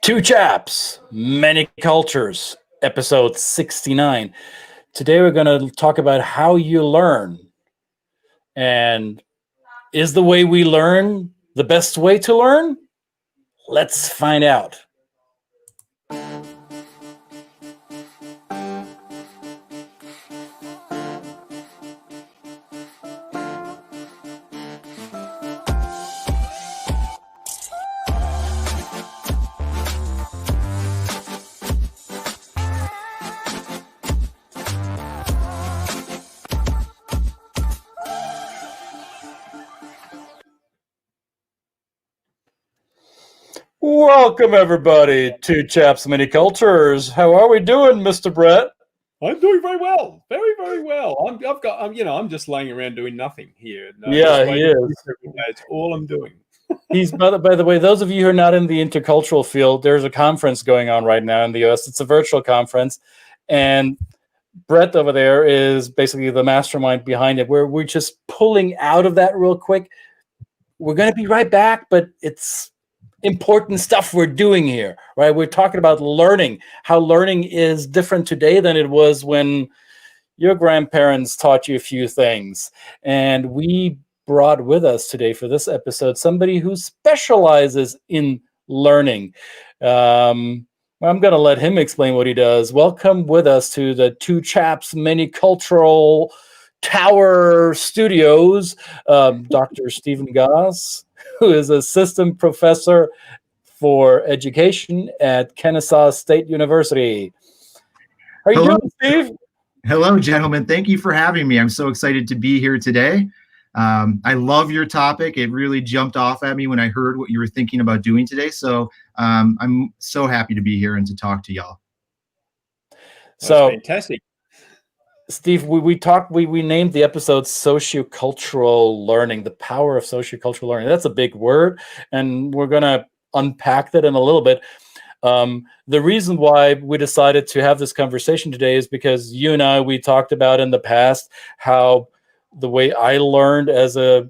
Two Chaps, Many Cultures, episode 69. Today we're going to talk about how you learn. And is the way we learn the best way to learn? Let's find out. Welcome, everybody, to Chaps Many Cultures. How are we doing, Mr. Brett? I'm doing very well, very, very well. I'm just laying around doing nothing here. Yeah, he is. That's all I'm doing. He's by the way, those of you who are not in the intercultural field, there's a conference going on right now in the US. It's a virtual conference, and Brett over there is basically the mastermind behind it. We're just pulling out of that real quick. We're going to be right back, but it's important stuff we're doing here, right? We're talking about learning, how learning is different today than it was when your grandparents taught you a few things. And we brought with us today for this episode somebody who specializes in learning. I'm going to let him explain what he does. Welcome with us to the Two Chaps Many Cultural Tower Studios, Dr. Stephen Goss, who is assistant professor for education at Kennesaw State University. How are you doing, Steve? Hello, gentlemen. Thank you for having me. I'm so excited to be here today. I love your topic. It really jumped off at me when I heard what you were thinking about doing today. So I'm so happy to be here and to talk to y'all. So fantastic. Steve, we named the episode Sociocultural Learning, the power of sociocultural learning. That's a big word, and we're going to unpack that in a little bit. The reason why we decided to have this conversation today is because you and I, we talked about in the past how the way I learned as a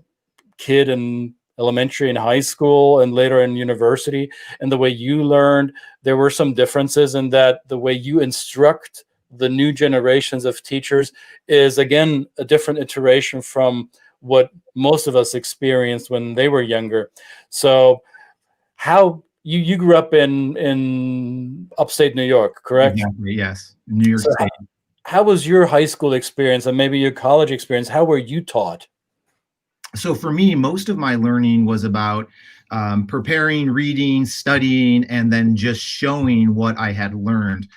kid in elementary and high school and later in university, and the way you learned, there were some differences in that the way you instruct the new generations of teachers is, again, a different iteration from what most of us experienced when they were younger. So how you grew up in upstate New York, correct? Exactly, yes, New York State. How was your high school experience and maybe your college experience? How were you taught? So for me, most of my learning was about preparing, reading, studying, and then just showing what I had learned.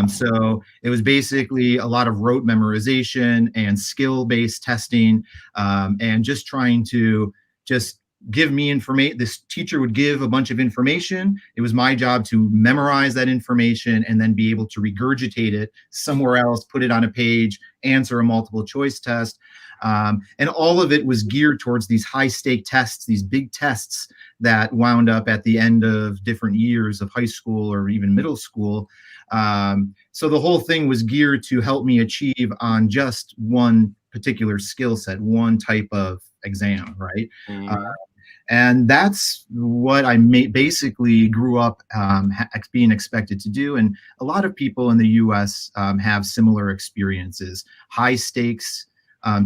So it was basically a lot of rote memorization and skill-based testing, and just trying to just give me information. This teacher would give a bunch of information. It was my job to memorize that information and then be able to regurgitate it somewhere else, put it on a page, answer a multiple choice test. And all of it was geared towards these high-stake tests, these big tests that wound up at the end of different years of high school or even middle school. So the whole thing was geared to help me achieve on just one particular skill set, one type of exam, right? Mm-hmm. And that's what I basically grew up being expected to do. And a lot of people in the US have similar experiences, high stakes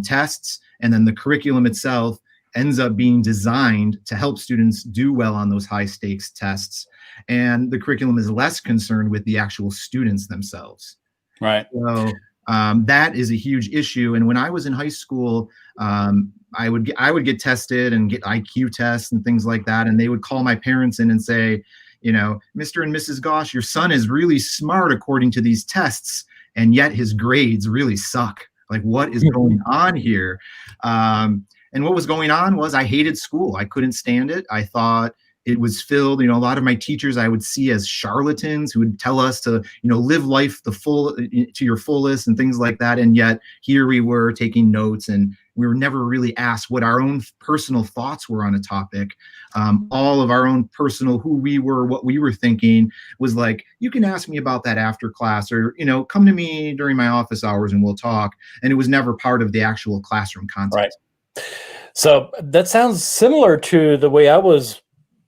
tests, and then the curriculum itself ends up being designed to help students do well on those high stakes tests. And the curriculum is less concerned with the actual students themselves. Right. So that is a huge issue. And when I was in high school, I would get tested and get IQ tests and things like that. And they would call my parents in and say, you know, Mr. and Mrs. Gosh, your son is really smart according to these tests, and yet his grades really suck. Like, what is going on here? And what was going on was I hated school. I couldn't stand it. I thought it was filled, a lot of my teachers I would see as charlatans who would tell us to, live life to your fullest and things like that. And yet here we were taking notes, and we were never really asked what our own personal thoughts were on a topic. All of our own personal, who we were, what we were thinking was like, you can ask me about that after class, or, come to me during my office hours and we'll talk. And it was never part of the actual classroom context. Right. So that sounds similar to the way I was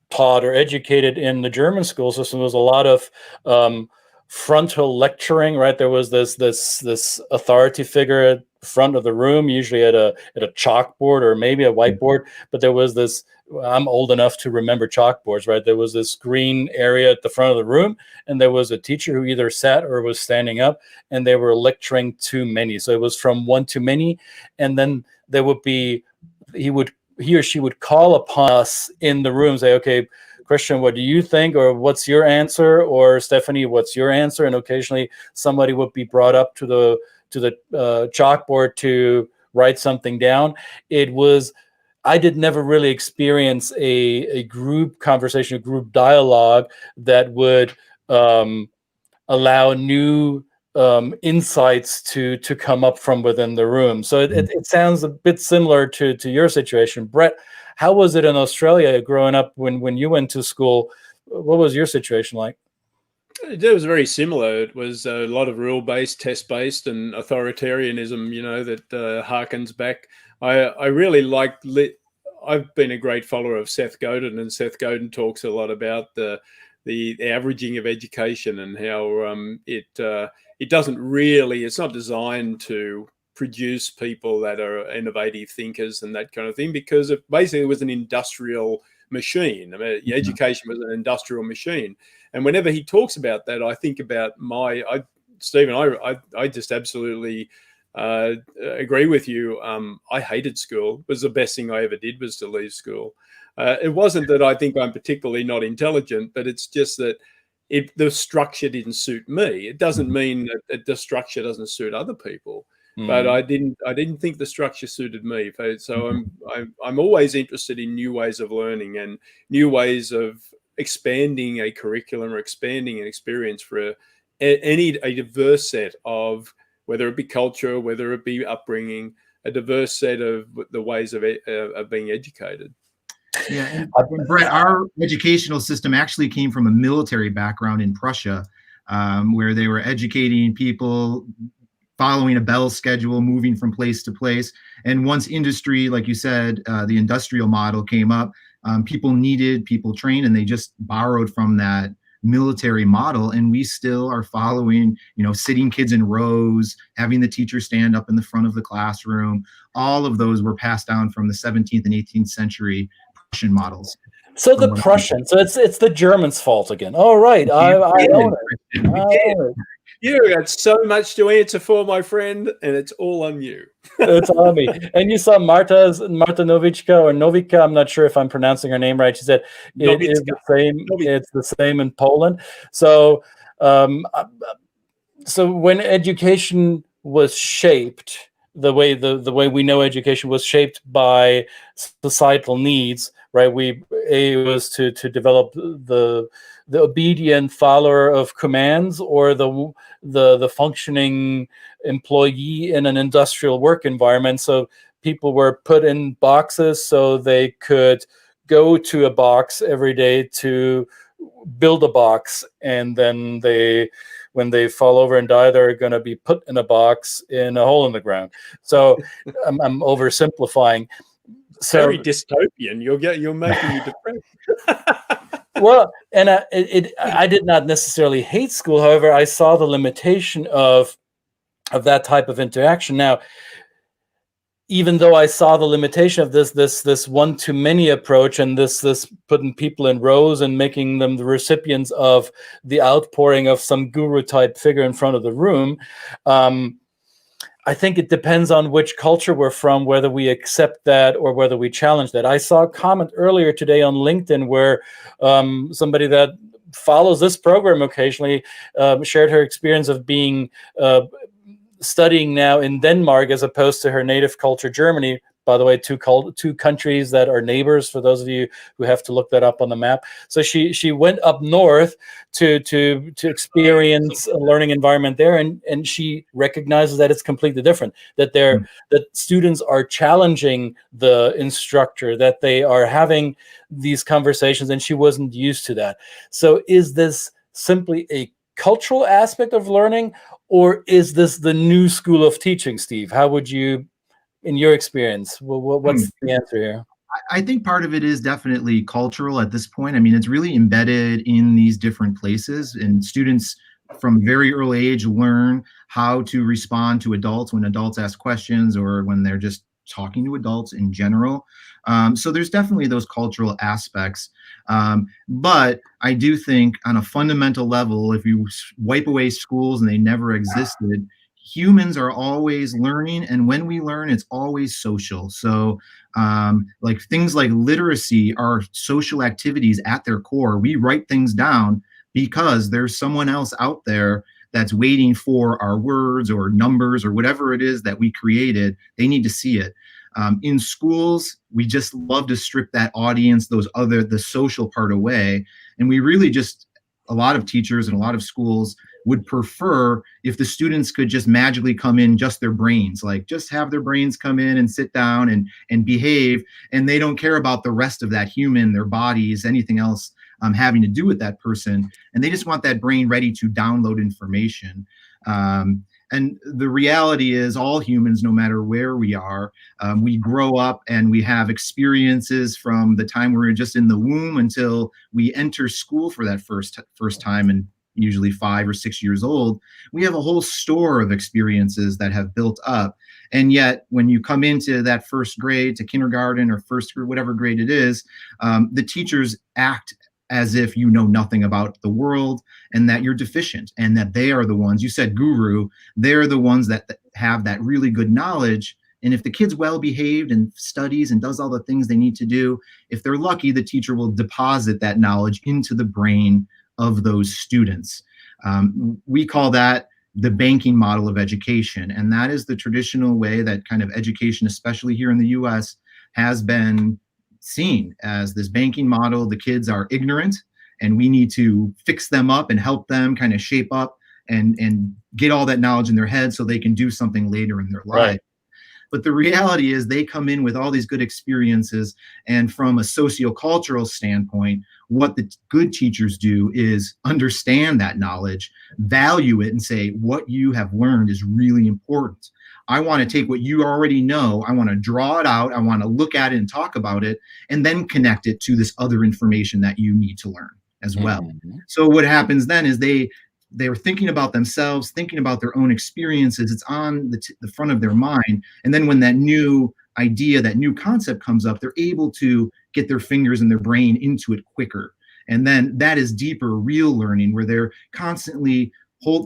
taught or educated in the German school system. There was a lot of frontal lecturing, right? There was this authority figure at the front of the room, usually at a chalkboard or maybe a whiteboard. But there was this. I'm old enough to remember chalkboards, right? There was this green area at the front of the room, and there was a teacher who either sat or was standing up, and they were lecturing to many. So it was from one to many, and then there would be he or she would call upon us in the room, say, okay, Christian, what do you think? Or what's your answer? Or Stephanie, what's your answer? And occasionally somebody would be brought up to the chalkboard to write something down. I did never really experience a group conversation, a group dialogue that would allow new insights to come up from within the room. So it sounds a bit similar to your situation. Brett, how was it in Australia growing up when you went to school? What was your situation like? It was very similar. It was a lot of rule-based, test-based, and authoritarianism, that harkens back. I really liked I've been a great follower of Seth Godin, and Seth Godin talks a lot about the averaging of education and how it doesn't really, it's not designed to produce people that are innovative thinkers and that kind of thing, because it basically was an industrial machine. I mean, education was an industrial machine. And whenever he talks about that, I think about Stephen, I just absolutely agree with you. I hated school. It was the best thing I ever did, was to leave school. It wasn't that I think I'm particularly not intelligent, but it's just that the structure didn't suit me. It doesn't mean that the structure doesn't suit other people, but I didn't think the structure suited me. So I'm always interested in new ways of learning and new ways of expanding a curriculum or expanding an experience for a diverse set of, whether it be culture, whether it be upbringing, a diverse set of the ways of being educated. Yeah, and Brett, our educational system actually came from a military background in Prussia, where they were educating people, following a bell schedule, moving from place to place. And once industry, like you said, the industrial model came up, people needed people trained, and they just borrowed from that military model. And we still are following, sitting kids in rows, having the teacher stand up in the front of the classroom. All of those were passed down from the 17th and 18th century Prussian models. So the Prussian, so it's the Germans' fault again. Oh, right. I own it. You got so much to answer for, my friend, and it's all on you. It's on me. And you saw Marta Novichka or Novica. I'm not sure if I'm pronouncing her name right. She said it is the same. It's the same in Poland. So, so when education was shaped, the way we know education was shaped by societal needs, right? It was to develop the obedient follower of commands, or the functioning employee in an industrial work environment. So people were put in boxes so they could go to a box every day to build a box, and then when they fall over and die, they're going to be put in a box in a hole in the ground. So I'm oversimplifying. So very dystopian. You're making me depressed. Well, and I did not necessarily hate school. However, I saw the limitation of that type of interaction. Now, even though I saw the limitation of this one-to-many approach, and this putting people in rows and making them the recipients of the outpouring of some guru-type figure in front of the room, I think it depends on which culture we're from, whether we accept that or whether we challenge that. I saw a comment earlier today on LinkedIn where somebody that follows this program occasionally shared her experience of being studying now in Denmark as opposed to her native culture, Germany. By the way, two countries that are neighbors, for those of you who have to look that up on the map. So she went up north to experience a learning environment there, and she recognizes that it's completely different, that that students are challenging the instructor, that they are having these conversations, and she wasn't used to that. So is this simply a cultural aspect of learning, or is this the new school of teaching, Steve? How would you in your experience? What's the answer here? I think part of it is definitely cultural at this point. I mean, it's really embedded in these different places, and students from very early age learn how to respond to adults when adults ask questions or when they're just talking to adults in general. So there's definitely those cultural aspects. But I do think on a fundamental level, if you wipe away schools and they never existed, humans are always learning. And when we learn, it's always social. So like things like literacy are social activities at their core. We write things down because there's someone else out there that's waiting for our words or numbers or whatever it is that we created. They need to see it. In schools, we just love to strip that audience, the social part away. And we really just, a lot of teachers and a lot of schools would prefer if the students could just magically come in, just their brains, like just have their brains come in and sit down and behave. And they don't care about the rest of that human, their bodies, anything else having to do with that person. And they just want that brain ready to download information. And the reality is all humans, no matter where we are, we grow up and we have experiences from the time we're just in the womb until we enter school for that first time, and usually 5 or 6 years old. We have a whole store of experiences that have built up. And yet when you come into that first grade to kindergarten or first grade, whatever grade it is, the teachers act as if you know nothing about the world and that you're deficient, and that they are the ones, you said guru, they're the ones that have that really good knowledge. And if the kid's well behaved and studies and does all the things they need to do, if they're lucky, the teacher will deposit that knowledge into the brain of those students. We call that the banking model of education. And that is the traditional way that kind of education, especially here in the US, has been seen as this banking model. The kids are ignorant and we need to fix them up and help them kind of shape up and get all that knowledge in their head so they can do something later in their life. Right. But the reality is they come in with all these good experiences. And from a sociocultural standpoint, what the good teachers do is understand that knowledge, value it, and say, what you have learned is really important. I want to take what you already know, I want to draw it out, I want to look at it and talk about it, and then connect it to this other information that you need to learn as well. Mm-hmm. So what happens then is they're thinking about themselves, thinking about their own experiences. It's on the front of their mind. And then when that new idea, that new concept comes up, they're able to get their fingers and their brain into it quicker. And then that is deeper, real learning, where they're constantly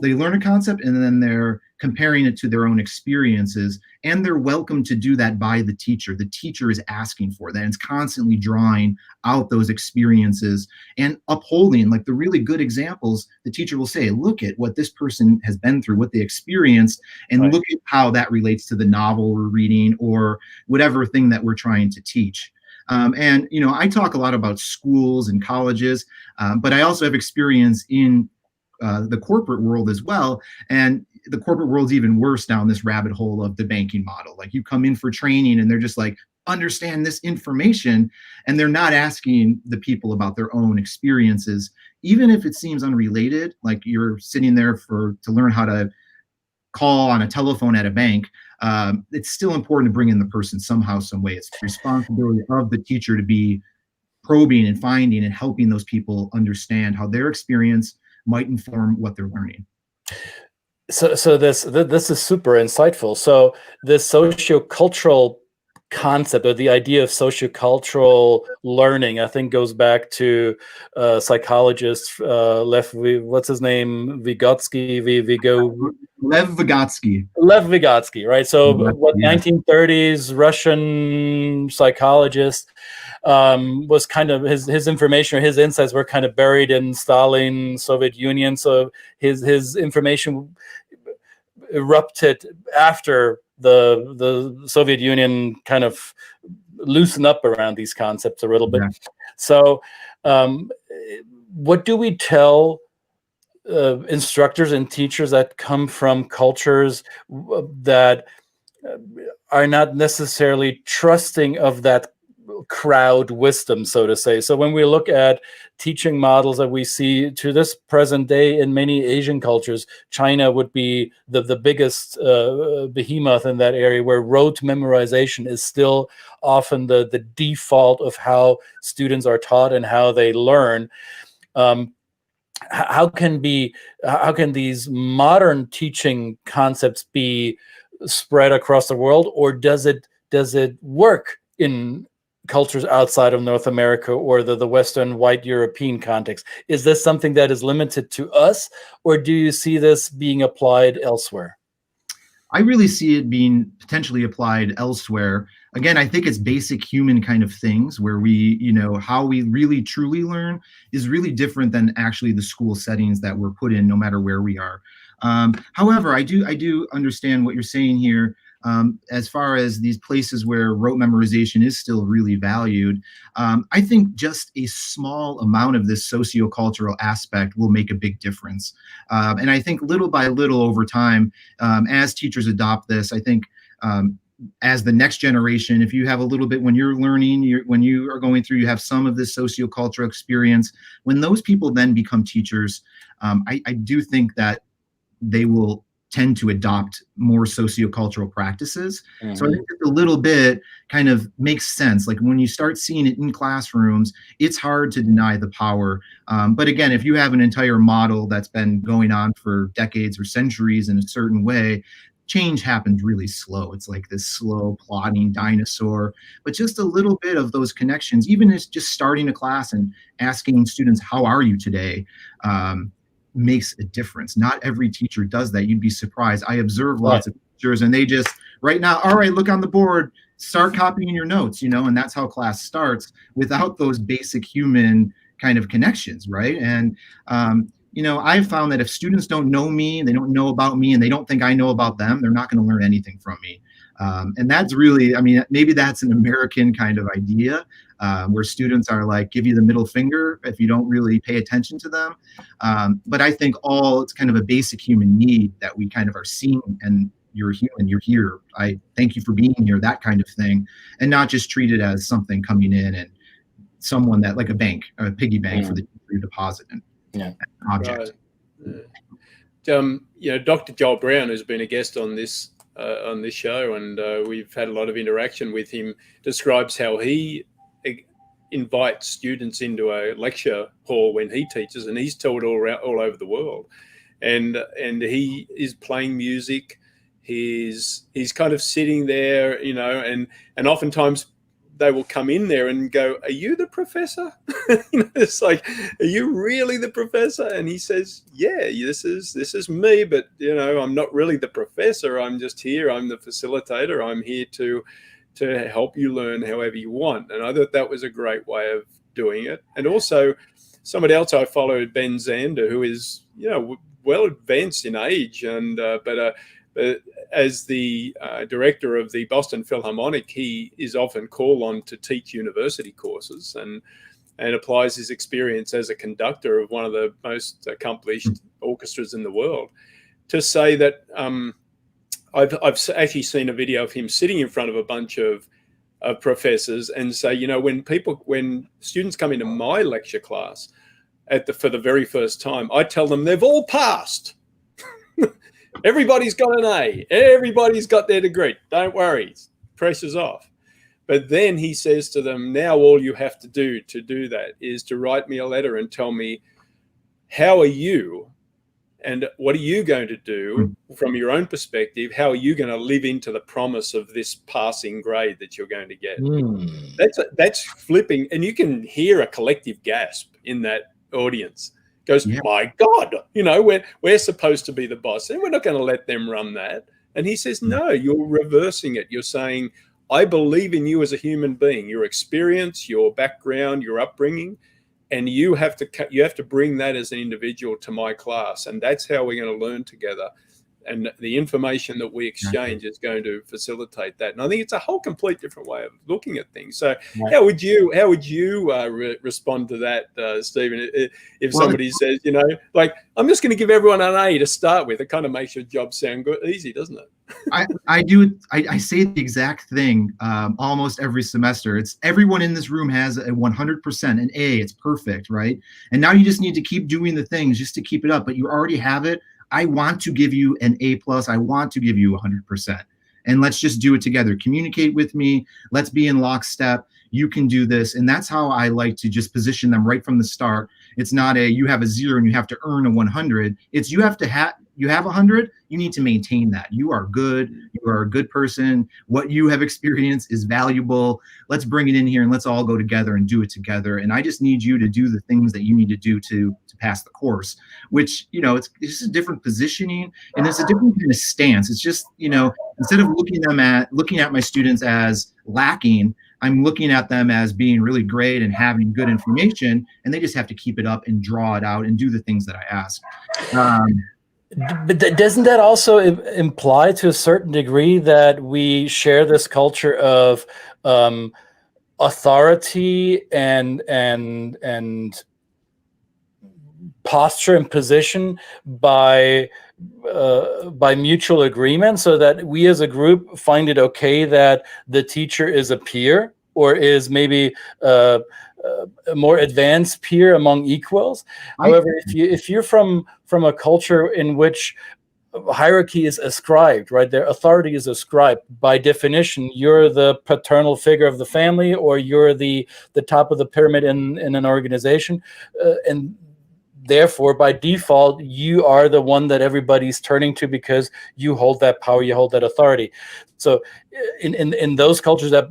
they learn a concept and then they're comparing it to their own experiences, and they're welcome to do that by the teacher. The teacher is asking for that. And it's constantly drawing out those experiences and upholding, like the really good examples. The teacher will say, look at what this person has been through, what they experienced, and right. Look at how that relates to the novel we're reading or whatever thing that we're trying to teach. And, you know, I talk a lot about schools and colleges, but I also have experience in the corporate world as well. And the corporate world's even worse down this rabbit hole of the banking model. Like you come in for training and they're just like, understand this information. And they're not asking the people about their own experiences, even if it seems unrelated. Like you're sitting there to learn how to call on a telephone at a bank. It's still important to bring in the person somehow, some way. It's the responsibility of the teacher to be probing and finding and helping those people understand how their experience might inform what they're learning. So this is super insightful. So this sociocultural concept, or the idea of sociocultural learning, I think goes back to psychologist Lev Vygotsky, Lev Vygotsky. Lev Vygotsky, right? So what, yeah. 1930s Russian psychologist, was kind of his information or his insights were kind of buried in Stalin, Soviet Union. So his information erupted after the Soviet Union kind of loosened up around these concepts a little bit. Yeah. So what do we tell instructors and teachers that come from cultures that are not necessarily trusting of that crowd wisdom, so to say. So when we look at teaching models that we see to this present day in many Asian cultures, China would be the biggest behemoth in that area, where rote memorization is still often the default of how students are taught and how they learn. How can these modern teaching concepts be spread across the world, or does it work in cultures outside of North America or the Western white European context? Is this something that is limited to us, or do you see this being applied elsewhere? I really see it being potentially applied elsewhere. Again, I think it's basic human kind of things where we, how we really truly learn is really different than actually the school settings that we're put in, no matter where we are. However, I do understand what you're saying here. As far as these places where rote memorization is still really valued, I think just a small amount of this sociocultural aspect will make a big difference. And I think little by little over time, as teachers adopt this, I think as the next generation, if you have a little bit when you're learning, when you are going through, you have some of this sociocultural experience. When those people then become teachers, I do think that they will tend to adopt more sociocultural practices. Mm-hmm. So I think a little bit kind of makes sense. Like when you start seeing it in classrooms, it's hard to deny the power. But again, if you have an entire model that's been going on for decades or centuries in a certain way, change happens really slow. It's like this slow plodding dinosaur, but just a little bit of those connections, even as just starting a class and asking students, how are you today? Makes a difference. Not every teacher does that. You'd be surprised. I observe lots of teachers and they just right now, all right, look on the board, start copying your notes, and that's how class starts without those basic human kind of connections, right? And I've found that if students don't know me, they don't know about me, and they don't think I know about them, they're not going to learn anything from me. And that's really, maybe that's an American kind of idea where students are like, give you the middle finger if you don't really pay attention to them. But I think it's kind of a basic human need that we kind of are seeing, and you're human, you're here. I thank you for being here, that kind of thing, and not just treat it as something coming in and someone that like a bank, a piggy bank for the deposit and object. Right. Dr. Joel Brown has been a guest on this show, and we've had a lot of interaction with him, describes how he invites students into a lecture hall when he teaches, and he's taught all over the world, and he is playing music. He's kind of sitting there, and oftentimes they will come in there and go, "Are you the professor?" It's like, "Are you really the professor?" And he says, "Yeah, this is me, but I'm not really the professor. I'm just here. I'm the facilitator. I'm here to help you learn however you want." And I thought that was a great way of doing it. And also, somebody else I followed, Ben Zander, who is well advanced in age, and but as the director of the Boston Philharmonic, he is often called on to teach university courses and applies his experience as a conductor of one of the most accomplished orchestras in the world, to say that I've actually seen a video of him sitting in front of a bunch of professors and say, when students come into my lecture class for the very first time, I tell them they've all passed. Everybody's got an A. Everybody's got their degree. Don't worry. Pressure's off. But then he says to them, now all you have to do that is to write me a letter and tell me, how are you and what are you going to do from your own perspective? How are you going to live into the promise of this passing grade that you're going to get? That's flipping. And you can hear a collective gasp in that audience. Goes, my God, we're supposed to be the boss, and we're not going to let them run that. And he says, no, you're reversing it. You're saying, I believe in you as a human being, your experience, your background, your upbringing, and you have to bring that as an individual to my class, and that's how we're going to learn together. and the information that we exchange is going to facilitate that. And I think it's a whole complete different way of looking at things. So Right. how would you respond to that, Stephen? If somebody says, you know, like, I'm just going to give everyone an A to start with, it kind of makes your job sound good, easy, doesn't it? I say the exact thing almost every semester. It's everyone in this room has a 100%, an A. It's perfect, right? And now you just need to keep doing the things just to keep it up. But you already have it. I want to give you an A+. I want to give you 100%. And let's just do it together. Communicate with me. Let's be in lockstep. You can do this. And that's how I like to just position them right from the start. It's not a you have a 0 and you have to earn a 100. It's you have 100, you need to maintain that. You are good. You are a good person. What you have experienced is valuable. Let's bring it in here and let's all go together and do it together. And I just need you to do the things that you need to do to pass the course, which, you know, it's just a different positioning and it's a different kind of stance. It's just, you know, instead of looking at my students as lacking, I'm looking at them as being really great and having good information, and they just have to keep it up and draw it out and do the things that I ask. But doesn't that also imply to a certain degree that we share this culture of authority and posture and position by mutual agreement, so that we as a group find it okay that the teacher is a peer or is maybe a more advanced peer among equals? However, if you're from a culture in which hierarchy is ascribed, right, their authority is ascribed, by definition, you're the paternal figure of the family, or you're the top of the pyramid in an organization, and therefore, by default, you are the one that everybody's turning to because you hold that power, you hold that authority. So in those cultures, that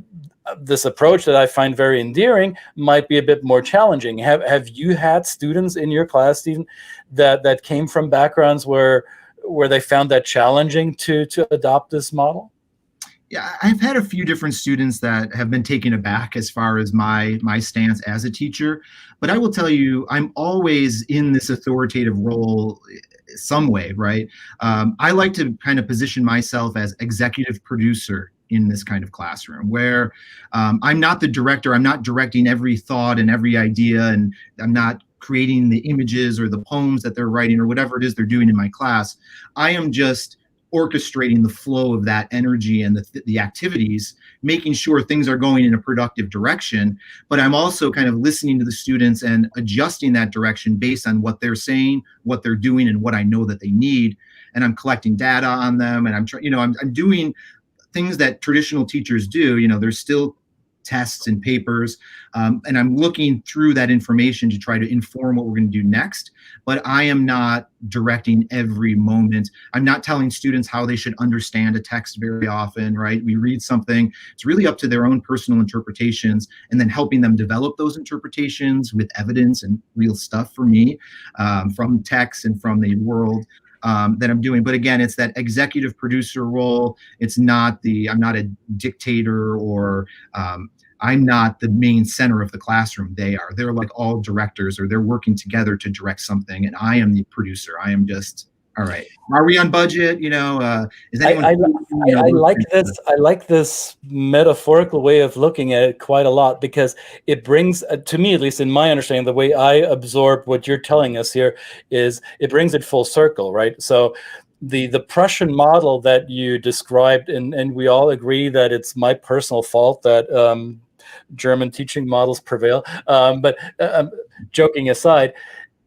this approach that I find very endearing might be a bit more challenging. Have you had students in your class, Stephen, that came from backgrounds where they found that challenging to adopt this model? Yeah, I've had a few different students that have been taken aback as far as my stance as a teacher, but I will tell you, I'm always in this authoritative role some way, right? I like to kind of position myself as executive producer in this kind of classroom, where I'm not the director. I'm not directing every thought and every idea, and I'm not creating the images or the poems that they're writing or whatever it is they're doing in my class. I am just orchestrating the flow of that energy and the activities, making sure things are going in a productive direction. But I'm also kind of listening to the students and adjusting that direction based on what they're saying, what they're doing, and what I know that they need. And I'm collecting data on them, and I'm doing things that traditional teachers do. You know, there's still tests and papers, and I'm looking through that information to try to inform what we're going to do next. But I am not directing every moment. I'm not telling students how they should understand a text very often, right? We read something, it's really up to their own personal interpretations, and then helping them develop those interpretations with evidence and real stuff for me, from text and from the world that I'm doing. But again, it's that executive producer role. It's not I'm not a dictator, or I'm not the main center of the classroom. They're like all directors, or they're working together to direct something. And I am the producer. I am just, all right, are we on budget? You know, is anyone? I like this. I like this metaphorical way of looking at it quite a lot, because it brings, to me, at least in my understanding, the way I absorb what you're telling us here is it brings it full circle, right? So the Prussian model that you described, and we all agree that it's my personal fault that German teaching models prevail. But joking aside,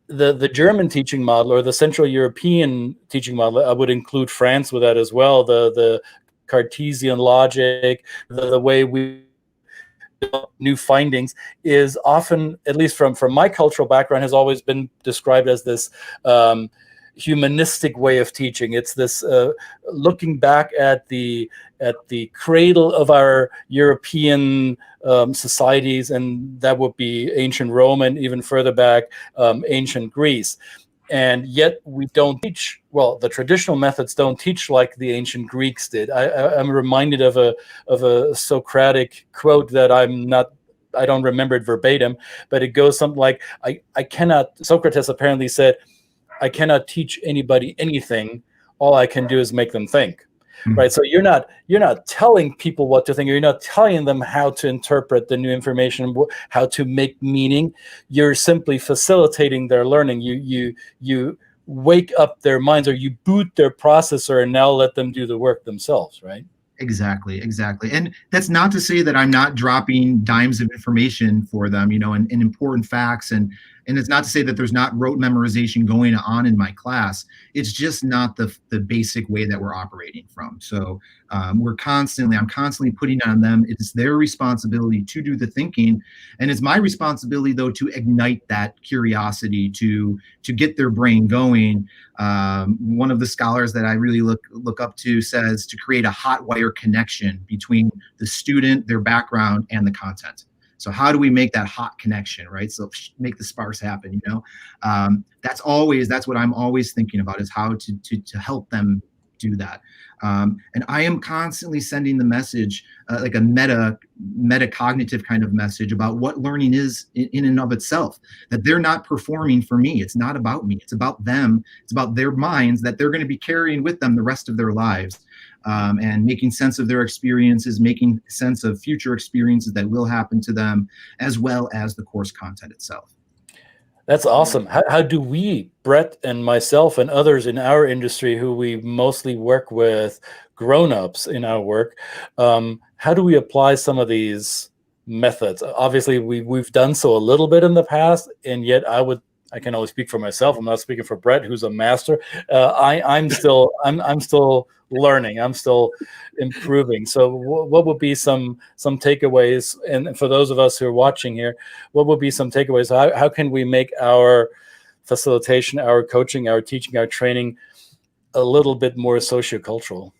the German teaching model, or the Central European teaching model, I would include France with that as well, the Cartesian logic, the way we develop new findings, is often, at least from my cultural background, has always been described as this humanistic way of teaching. It's this looking back at the cradle of our European societies, and that would be ancient Rome, and even further back, ancient Greece. And yet we don't teach, well, the traditional methods don't teach like the ancient Greeks did. I'm reminded of a Socratic quote that I don't remember it verbatim, but it goes something like, Socrates apparently said, I cannot teach anybody anything all I can do is make them think. Mhm. Right. So you're not telling people what to think. You're not telling them how to interpret the new information, how to make meaning. You're simply facilitating their learning. You wake up their minds, or you boot their processor and now let them do the work themselves. Right. Exactly, exactly. And that's not to say that I'm not dropping dimes of information for them, and important facts. And it's not to say that there's not rote memorization going on in my class. It's just not the basic way that we're operating from. So I'm constantly putting on them. It's their responsibility to do the thinking. And it's my responsibility, though, to ignite that curiosity, to get their brain going. One of the scholars that I really look up to says to create a hot wire connection between the student, their background, and the content. So how do we make that hot connection, right? So make the sparks happen, that's what I'm always thinking about, is how to help them do that. And I am constantly sending the message, like a metacognitive kind of message about what learning is in and of itself, that they're not performing for me. It's not about me. It's about them. It's about their minds that they're going to be carrying with them the rest of their lives. And making sense of their experiences, making sense of future experiences that will happen to them, as well as the course content itself. That's awesome. How do we, Brett and myself and others in our industry who we mostly work with, grown-ups in our work, how do we apply some of these methods? Obviously, we've done so a little bit in the past, and yet I can only speak for myself. I'm not speaking for Brett, who's a master. I'm still learning. I'm still improving. So what would be some takeaways? And for those of us who are watching here, what would be some takeaways? How can we make our facilitation, our coaching, our teaching, our training a little bit more sociocultural?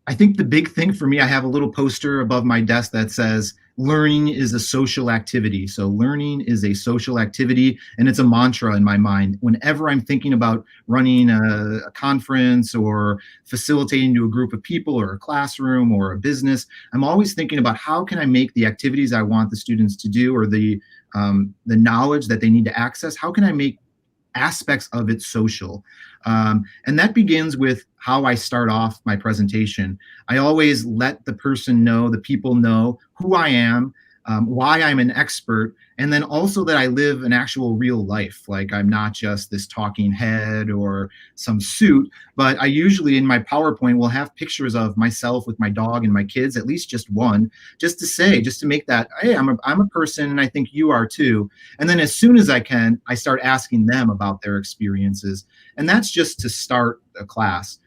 I think the big thing for me, I have a little poster above my desk that says, learning is a social activity. So learning is a social activity, and it's a mantra in my mind. Whenever I'm thinking about running a conference or facilitating to a group of people or a classroom or a business, I'm always thinking about how can I make the activities I want the students to do, or the knowledge that they need to access, how can I make aspects of it social? And that begins with how I start off my presentation. I always let the people know who I am, why I'm an expert, and then also that I live an actual real life. Like, I'm not just this talking head or some suit, but I usually in my PowerPoint will have pictures of myself with my dog and my kids, at least just one, just to make that, hey, I'm a person, and I think you are too. And then as soon as I can, I start asking them about their experiences. And that's just to start a class.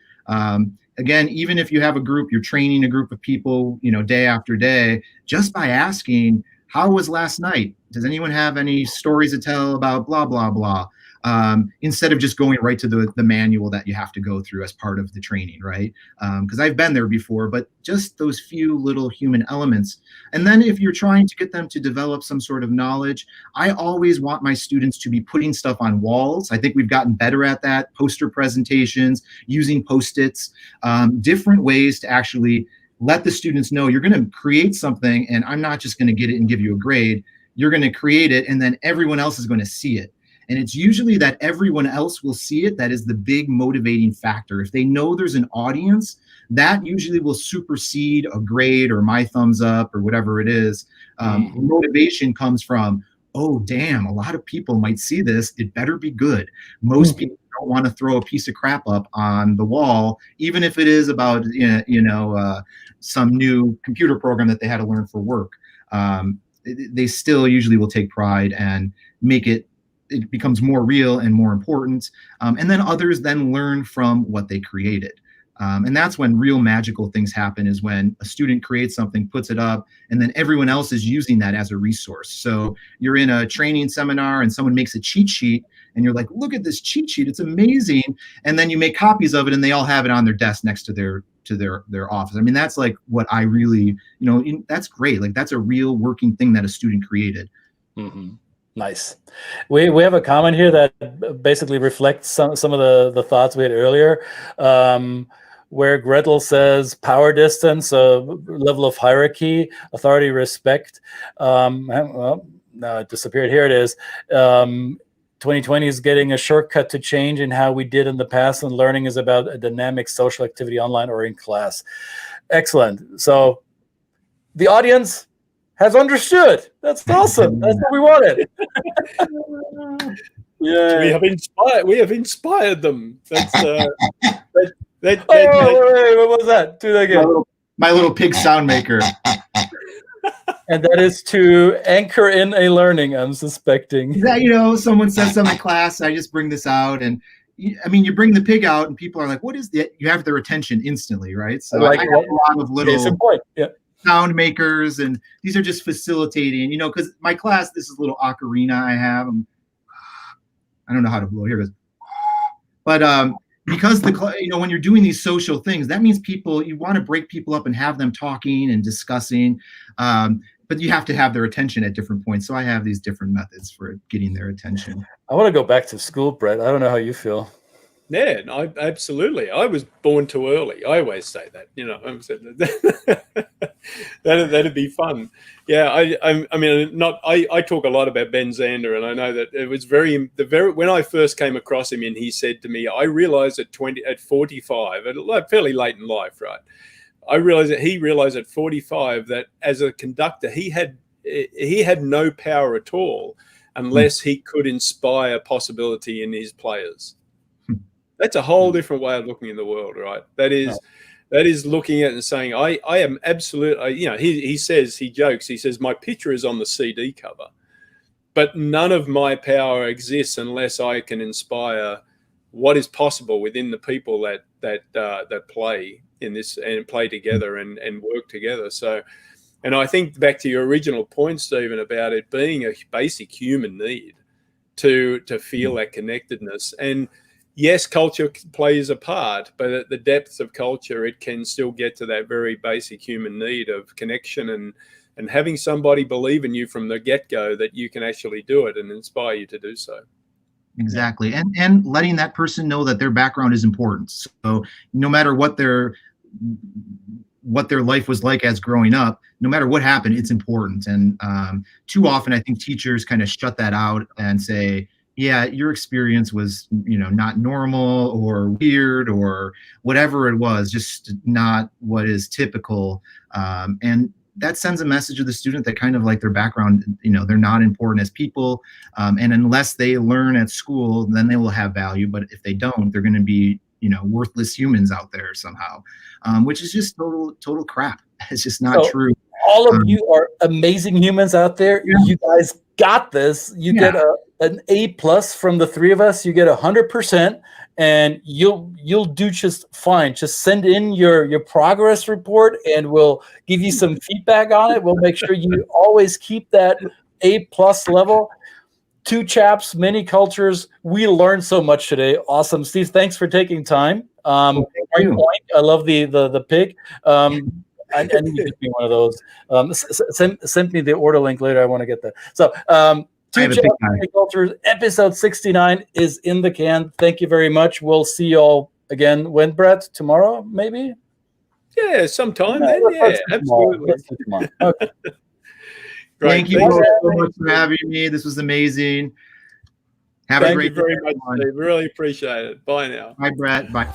Again, even if you have a group, you're training a group of people, day after day, just by asking, how was last night? Does anyone have any stories to tell about blah, blah, blah? Instead of just going right to the manual that you have to go through as part of the training, right? Because I've been there before, but just those few little human elements. And then if you're trying to get them to develop some sort of knowledge, I always want my students to be putting stuff on walls. I think we've gotten better at that, poster presentations, using Post-its, different ways to actually let the students know you're going to create something, and I'm not just going to get it and give you a grade. You're going to create it, and then everyone else is going to see it. And it's usually that everyone else will see it that is the big motivating factor. If they know there's an audience, that usually will supersede a grade or my thumbs up or whatever it is. Motivation comes from, oh, damn, a lot of people might see this. It better be good. Most people don't want to throw a piece of crap up on the wall, even if it is about, some new computer program that they had to learn for work. They still usually will take pride and make it becomes more real and more important. And then others then learn from what they created. And that's when real magical things happen, is when a student creates something, puts it up, and then everyone else is using that as a resource. So you're in a training seminar and someone makes a cheat sheet and you're like, look at this cheat sheet, it's amazing. And then you make copies of it and they all have it on their desk next to their office. I mean, that's like what I really, that's great. Like, that's a real working thing that a student created. Mm-hmm. Nice. We have a comment here that basically reflects some of the thoughts we had earlier, where Gretel says power distance, level of hierarchy, authority, respect. Well, no, it disappeared. Here it is. 2020 is getting a shortcut to change in how we did in the past, and learning is about a dynamic social activity online or in class. Excellent. So the audience has understood. That's awesome. That's what we wanted. Yeah. We have inspired them. That's Wait, what was that? Do that again. My little pig sound maker. And that is to anchor in a learning, I'm suspecting. That, you know, someone says something in class, I just bring this out, and I mean, you bring the pig out and people are like, what is that? You have their attention instantly, right? So I have a lot of little sound makers, and these are just facilitating, you know, because my class, this is a little ocarina I have. I don't know how to blow. Here it is. But because you know, when you're doing these social things, that means you want to break people up and have them talking and discussing. But you have to have their attention at different points. So I have these different methods for getting their attention. I want to go back to school, Brett. I don't know how you feel. Yeah, absolutely. I was born too early. I always say that, you know. That'd be fun. Yeah, I mean, I talk a lot about Ben Zander, and I know that it was when I first came across him, and he said to me, I realized at 45, fairly late in life, right? He realized at 45 that as a conductor, he had no power at all unless he could inspire possibility in his players. That's a whole different way of looking in the world, right? That is looking at it and saying, I am absolute. You know, he jokes, he says, my picture is on the CD cover, but none of my power exists unless I can inspire what is possible within the people that play in this and play together and work together. So, and I think back to your original point, Stephen, about it being a basic human need to feel that connectedness. And yes, culture plays a part, but at the depths of culture, it can still get to that very basic human need of connection and having somebody believe in you from the get-go that you can actually do it and inspire you to do so. Exactly. And letting that person know that their background is important. So no matter what their life was like as growing up, no matter what happened, it's important. And too often, I think teachers kind of shut that out and say, yeah, your experience was, you know, not normal or weird or whatever it was, just not what is typical. And that sends a message to the student that kind of like their background, you know, they're not important as people. And unless they learn at school, then they will have value. But if they don't, they're going to be, you know, worthless humans out there somehow, which is just total crap. It's just not true. All of you are amazing humans out there. Yeah. You guys got this. You get an A+ from the three of us. You get 100%, and you'll do just fine. Just send in your progress report, and we'll give you some feedback on it. We'll make sure you always keep that A+ level. 2 Chaps, many cultures. We learned so much today. Awesome, Steve. Thanks for taking time. Great point. I love the pig. I need to be one of those. Send me the order link later. I want to get that. So, 2 Chaps, many cultures. Episode 69 is in the can. Thank you very much. We'll see you all again. When, Brett? Tomorrow, maybe? Yeah, sometime then. Yeah, absolutely. Okay. Thank you so much for having me. This was amazing. Thank you very much, Steve. Really appreciate it. Bye now. Bye, Brett. Bye.